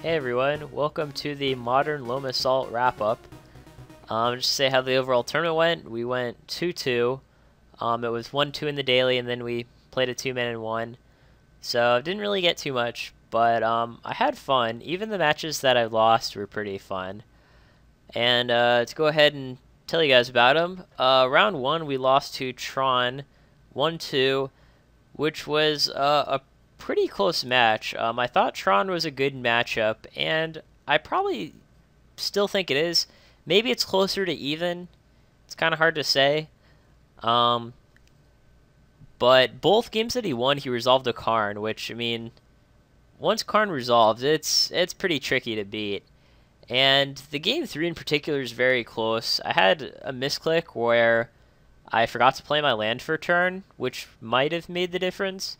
Hey everyone, welcome to the Modern Loam Assault wrap-up. Just to say how the overall tournament went, we went 2-2. It was 1-2 in the daily, and then we played a 2-man and 1. So it didn't really get too much, but I had fun. Even the matches that I lost were pretty fun. And to go ahead and tell you guys about them, round 1 we lost to Tron 1-2, which was a pretty close match. I thought Tron was a good matchup, and I probably still think it is. Maybe it's closer to even. It's kind of hard to say. But both games that he won, he resolved a Karn, which, I mean, once Karn resolves, it's pretty tricky to beat. And the game 3 in particular is very close. I had a misclick where I forgot to play my land for a turn, which might have made the difference.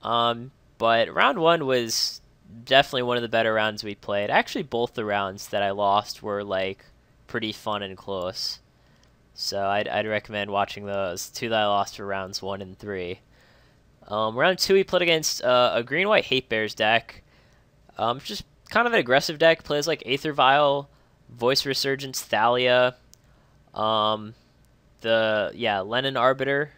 But round 1 was definitely one of the better rounds we played. Actually, both the rounds that I lost were like pretty fun and close. So I'd recommend watching those. 2 that I lost were rounds 1 and 3. Round 2 we played against a green-white Hate Bears deck. Just kind of an aggressive deck. Plays like Aether Vial, Voice Resurgence, Thalia, Lenin Arbiter.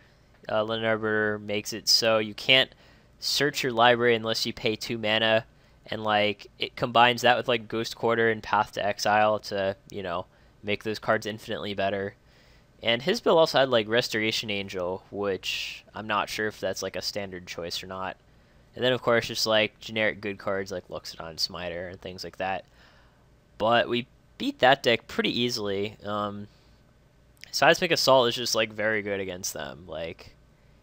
Lenin Arbiter makes it so you can't search your library unless you pay 2 mana, and like it combines that with like Ghost Quarter and Path to Exile to, you know, make those cards infinitely better. And his build also had like Restoration Angel, which I'm not sure if that's like a standard choice or not. And then of course just like generic good cards like Luxodon Smiter and things like that. But we beat that deck pretty easily. Seismic Assault is just like very good against them. Like,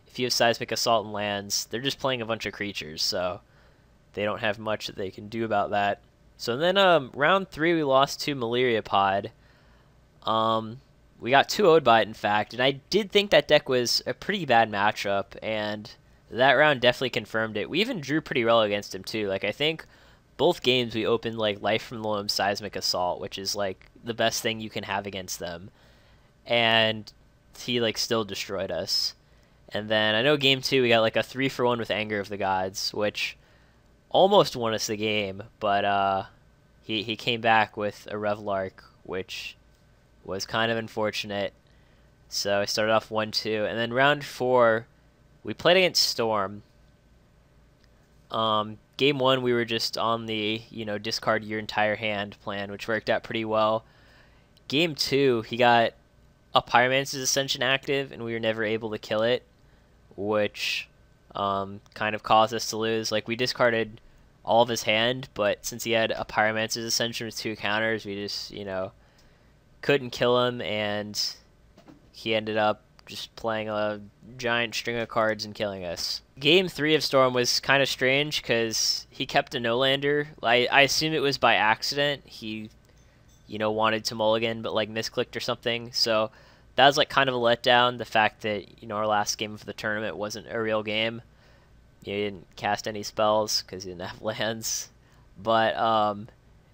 if you have Seismic Assault and lands, they're just playing a bunch of creatures, so they don't have much that they can do about that. So then round 3 we lost to Malaria Pod. We got 2-0'd by it, in fact, and I did think that deck was a pretty bad matchup, and that round definitely confirmed it. We even drew pretty well against him too. Like, I think both games we opened like Life from Loam Seismic Assault, which is like the best thing you can have against them. And he like still destroyed us. And then I know game 2 we got like a 3-for-1 with Anger of the Gods, which almost won us the game, but he came back with a Revelark, which was kind of unfortunate. So I started off 1-2, and then round 4 we played against Storm. Game 1 we were just on the, you know, discard your entire hand plan, which worked out pretty well. Game 2 he got a Pyromancer's Ascension active, and we were never able to kill it, which kind of caused us to lose. Like, we discarded all of his hand, but since he had a Pyromancer's Ascension with 2 counters, we just, you know, couldn't kill him, and he ended up just playing a giant string of cards and killing us. Game 3 of Storm was kind of strange because he kept a no-lander. I assume it was by accident. He, you know, wanted to mulligan, but like misclicked or something. So that was like kind of a letdown. The fact that, you know, our last game of the tournament wasn't a real game. You didn't cast any spells because you didn't have lands. But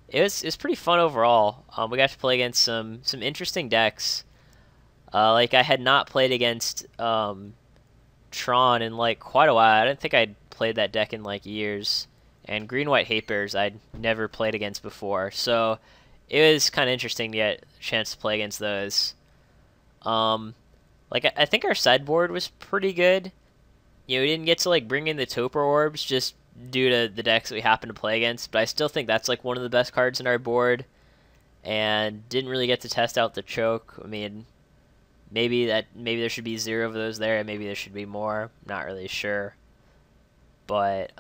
it was pretty fun overall. We got to play against some interesting decks. Like, I had not played against Tron in like quite a while. I didn't think I'd played that deck in like years. And green-white Hate Bears I'd never played against before. So it was kind of interesting to get a chance to play against those. Like, I think our sideboard was pretty good. You know, we didn't get to like bring in the Torpor Orbs just due to the decks that we happened to play against, but I still think that's like one of the best cards in our board. And didn't really get to test out the Choke. I mean, maybe there should be 0 of those there, and maybe there should be more. Not really sure. But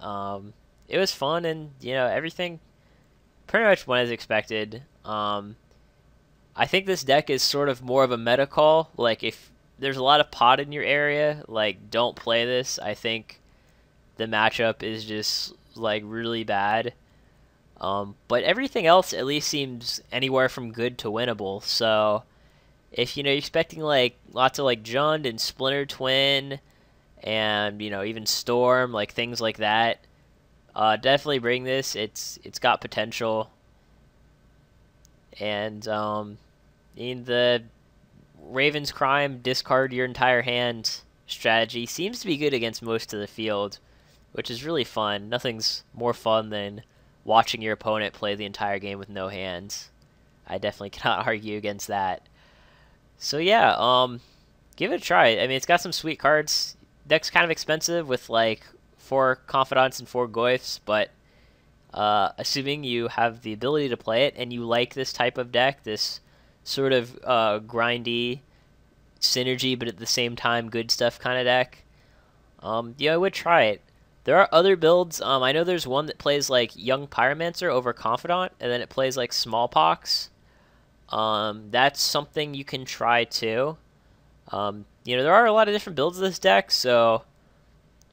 it was fun, and you know, everything pretty much went as expected. I think this deck is sort of more of a meta call. Like, if there's a lot of pot in your area, like, don't play this. I think the matchup is just like really bad. But everything else at least seems anywhere from good to winnable. So if, you know, you're expecting like lots of like Jund and Splinter Twin and, you know, even Storm, like things like that, definitely bring this. It's got potential. And in the Raven's Crime, discard your entire hand strategy seems to be good against most of the field, which is really fun. Nothing's more fun than watching your opponent play the entire game with no hands. I definitely cannot argue against that. So yeah, give it a try. I mean, it's got some sweet cards. Deck's kind of expensive with like 4 Confidants and 4 Goyfs, but assuming you have the ability to play it and you like this type of deck, this sort of grindy synergy, but at the same time good stuff kind of deck, yeah, I would try it. There are other builds. I know there's one that plays like Young Pyromancer over Confidant, and then it plays like Smallpox. That's something you can try too. You know, there are a lot of different builds of this deck, so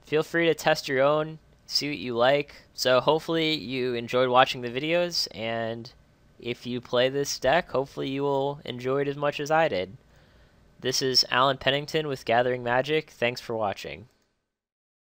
feel free to test your own, see what you like. So hopefully you enjoyed watching the videos, and if you play this deck, hopefully you will enjoy it as much as I did. This is Alan Pennington with Gathering Magic. Thanks for watching.